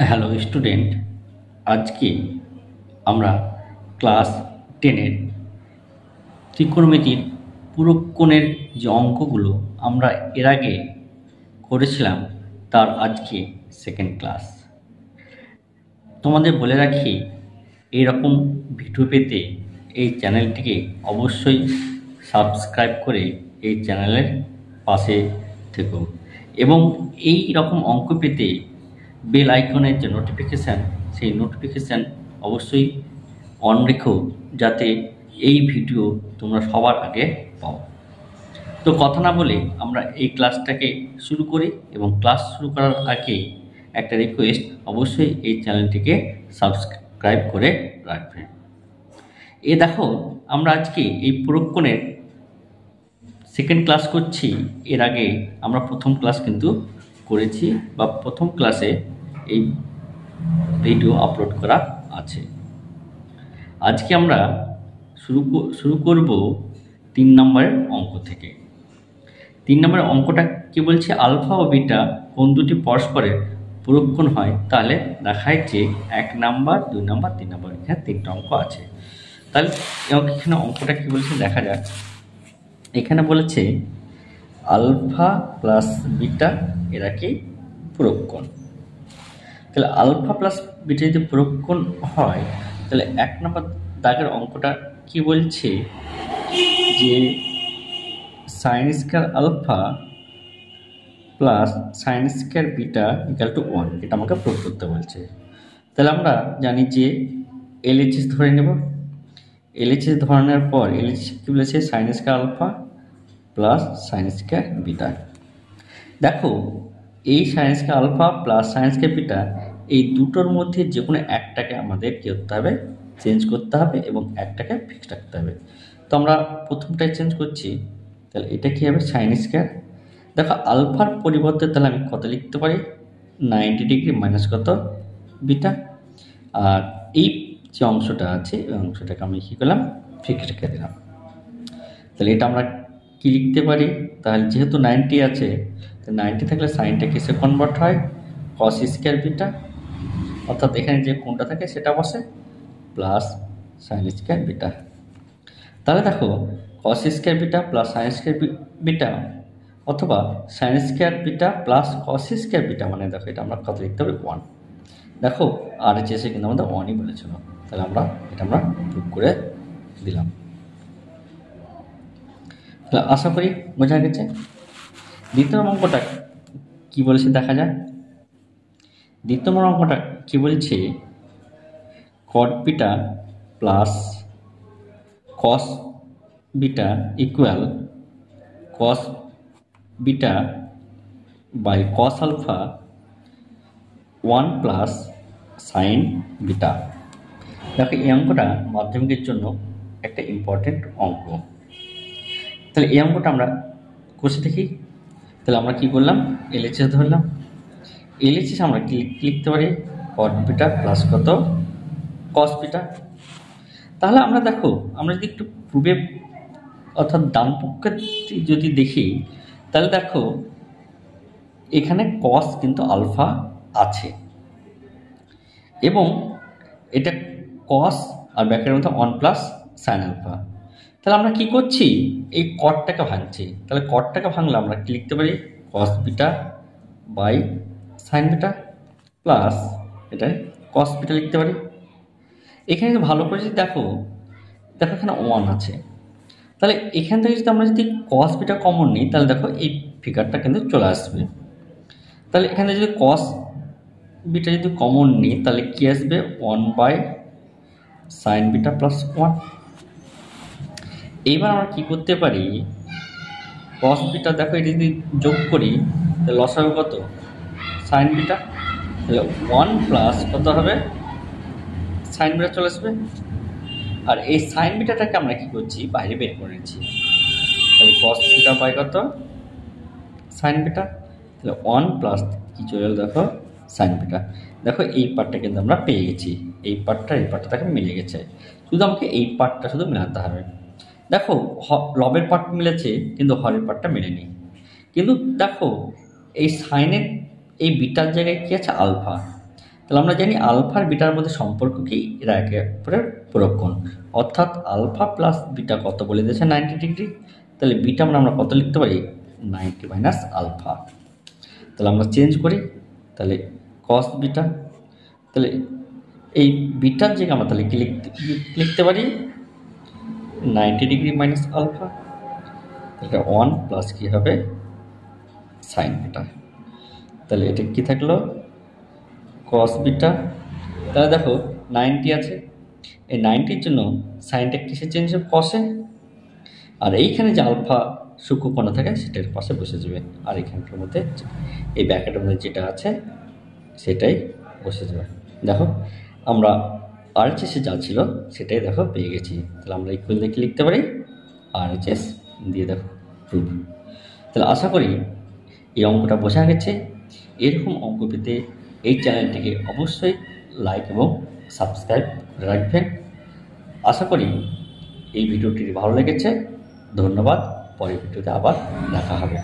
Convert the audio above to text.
Hello student, আজকে আমরা class 10-এর ত্রিকোণমিতির পুরুষ যে অঙ্কগুলো আমরা এর আগে করেছিলাম তার আজকে সেকেন্ড ক্লাস। তোমাদের বলে রাখি, এইরকম ভিডিও পেতে এই চ্যানেলটিকে অবশ্যই সাবস্ক্রাইব করে এই চ্যানেলের পাশে থেকো এবং এই রকম অঙ্ক পেতে বেল আইকনের যে নোটিফিকেশান, সেই নোটিফিকেশান অবশ্যই অন রেখো, যাতে এই ভিডিও তোমরা সবার আগে পাও। তো কথা না বলে আমরা এই ক্লাসটাকে শুরু করি, এবং ক্লাস শুরু করার আগে একটা রিকোয়েস্ট, অবশ্যই এই চ্যানেলটিকে সাবস্ক্রাইব করে রাখবে। দেখো, আমরা আজকে এই পুরুষকোণের সেকেন্ড ক্লাস করছি। এর আগে আমরা প্রথম ক্লাস কিন্তু করেছি, বা প্রথম ক্লাসে এই ভিডিও আপলোড করা আছে। আজকে আমরা শুরু করব 3 নম্বরের অঙ্ক থেকে। 3 নম্বরের অঙ্কটা কি বলছে, আলফা ও বিটা কোন দুটি পরস্পরের পুরুষকোণ হয়, তাহলে দেখায় যে 1 নাম্বার, 2 নাম্বার, 3 নাম্বার, এখানে 3টা অঙ্ক আছে। তাহলে এখানে অঙ্কটা কি বলছে দেখা যাক। এখানে বলেছে আলফা প্লাস বিটা এরা কি পুরুষকোণ। তাহলে আলফা প্লাস বিটা যদি পুরুষকোণ হয়, তাহলে 1 নম্বর দাগের অঙ্কটা কি বলছে যে sine square alpha plus sine square beta equal to 1, এটা আমাকে প্রুভ করতে বলছে। তাহলে আমরা জানি যে এলএইচএস ধরে নেব। এলএইচএস ধরানোর পর এলএইচএস কি বলেছে, sine square alpha plus sine square beta. দেখো, এই sine square alpha plus sine square beta, এই দুটোর মধ্যে যে কোনো একটাকে আমাদের কী করতে হবে, চেঞ্জ করতে হবে, এবং একটাকে ফিক্সড রাখতে হবে। তো আমরা প্রথমটাই চেঞ্জ করছি। তাহলে এটা কী হবে, সাইন স্কয়ার। দেখো, আলফার পরিবর্তে তাহলে আমি কত লিখতে পারি, 90 ডিগ্রি মাইনাস কত, বিটা। আর এই যে অংশটা আছে, এই অংশটাকে আমি কী করলাম, ফিক্সড রেখে দিলাম। তাহলে এটা আমরা কি লিখতে পারি, তাহলে যেহেতু 90 আছে, তো 90 থাকলে সাইনটা কিসে কনভার্ট হয়, কস স্কয়ার বিটা, অর্থাৎ এখানে যে কোণটা থাকে সেটা বসে, প্লাস সাইন স্কয়ার বিটা। তাহলে দেখো, cos square beta plus sine square beta, অথবা sine square beta plus cos square beta, মানে দেখো এটা আমরা কত লিখতে হবে, 1। দেখো, আর এসে কিন্তু আমাদের 1ই বলেছিল। তাহলে এটা আমরা প্রুভ করে দিলাম। তাহলে আশা করি বোঝা গেছে। দ্বিতীয় অঙ্কটা কি বলেছে দেখা যায়। দ্বিতীয় অঙ্কটা কি বলছে, cot beta plus cos beta equal cos beta by cos alpha 1 plus sine beta. দেখো, এই অঙ্কটা মাধ্যমিকের জন্য একটা ইম্পর্টেন্ট অঙ্ক। তাহলে এই অঙ্কটা আমরা কষে দেখি। তাহলে আমরা কি করলাম, এলএইচএস ধরলাম। এলএইচএস আমরা কি লিখতে পারি, কট বিটা প্লাস কত, কস বিটা। তাহলে আমরা দেখো, আমরা যদি একটু পূর্বে অর্থাৎ ডান পক্ষে যদি দেখি, তাহলে দেখো এখানে কস কিন্তু আলফা আছে, এবং এটা কস আর ব্যাকের মধ্যে 1 প্লাস সাইন আলফা। তাহলে আমরা কি করছি, এই কটটাকে ভাঙছি। তাহলে কটটাকে ভাঙলে আমরা কি লিখতে পারি, cos beta by sine beta plus এটা কস বিটা লিখতে পারি। এখানে ভালো করে যদি দেখো এখানে 1 আছে। তাহলে এখান থেকে যদি আমরা যদি কস বিটা কমন নিই, তাহলে দেখো এই ফিগারটা কিন্তু চলে আসবে। তাহলে এখানে যদি কস বিটা যদি কমন নিই, তাহলে কি আসবে, 1 বাই সাইন বিটা প্লাস 1। এইবার আমরা কি করতে পারি, কস বিটা দেখো এটা যদি যোগ করি, তাহলে লস হবে কত, সাইন বিটা। তাহলে 1 প্লাস কত হবে, সাইন বিটা চলে আসবে। আর এই সাইন বিটাটাকে আমরা কি করছি, বাইরে বের করে নিচ্ছি। তাহলে কস বিটা বাই কত, সাইন বিটা। তাহলে 1 প্লাস কি চলে এলো, দেখো সাইন বিটা। দেখো এই পার্টটা কিন্তু আমরা পেয়ে গেছি, এই পার্টটা দেখো মিলে গেছে। শুধু আমাকে এই পার্টটা শুধু মেলাতে হবে। দেখো, লবের পার্ট মিলেছে, কিন্তু হরের পার্টটা মেলেনি। কিন্তু দেখো, এই সাইনের এই বিটার জায়গায় কি আছে, আলফা। তাহলে আমরা জানি আলফা আর বিটার মধ্যে সম্পর্ক কি, এরা একে অপরের পূরক কোণ, অর্থাৎ আলফা প্লাস বিটা কত বলে দিয়েছে 90 ডিগ্রি। তাহলে বিটা আমরা কত লিখতে পারি, 90 মাইনাস আলফা। তাহলে আমরা চেঞ্জ করি, তাহলে কস বিটা, তাহলে এই বিটার জায়গায় আমরা তাহলে কি লিখতে পারি 90 ডিগ্রি মাইনাস আলফা, এটা 1 প্লাস কি হবে সাইন বিটা। তাহলে এটা কি থাকলো কস বিটা। তাহলে দেখো 90 আছে, এই 90-র জন্য সাইনটা কিসে চেঞ্জ হবে, কসে। আর এইখানে যে আলফা সূক্ষ্মকোণা থাকে সেটার পাশে বসে যাবে, আর এখানকার মধ্যে এই ব্র্যাকেটের মধ্যে যেটা আছে সেটাই বসে যাবে। দেখো আমরা আরএইচএসে যা ছিল সেটাই দেখো পেয়ে গেছি। তাহলে আমরা ইকুয়াল দেখে লিখতে পারি আরএইচএস দিয়ে দেখো প্রুফ। তাহলে আশা করি এই অঙ্কটা বোঝা গেছে। এরকম অঙ্ক পেতে এই চ্যানেলটিকে অবশ্যই লাইক এবং সাবস্ক্রাইব করে রাখবেন। আশা করি এই ভিডিওটি ভালো লেগেছে। ধন্যবাদ। পরের ভিডিওতে আবার দেখা হবে।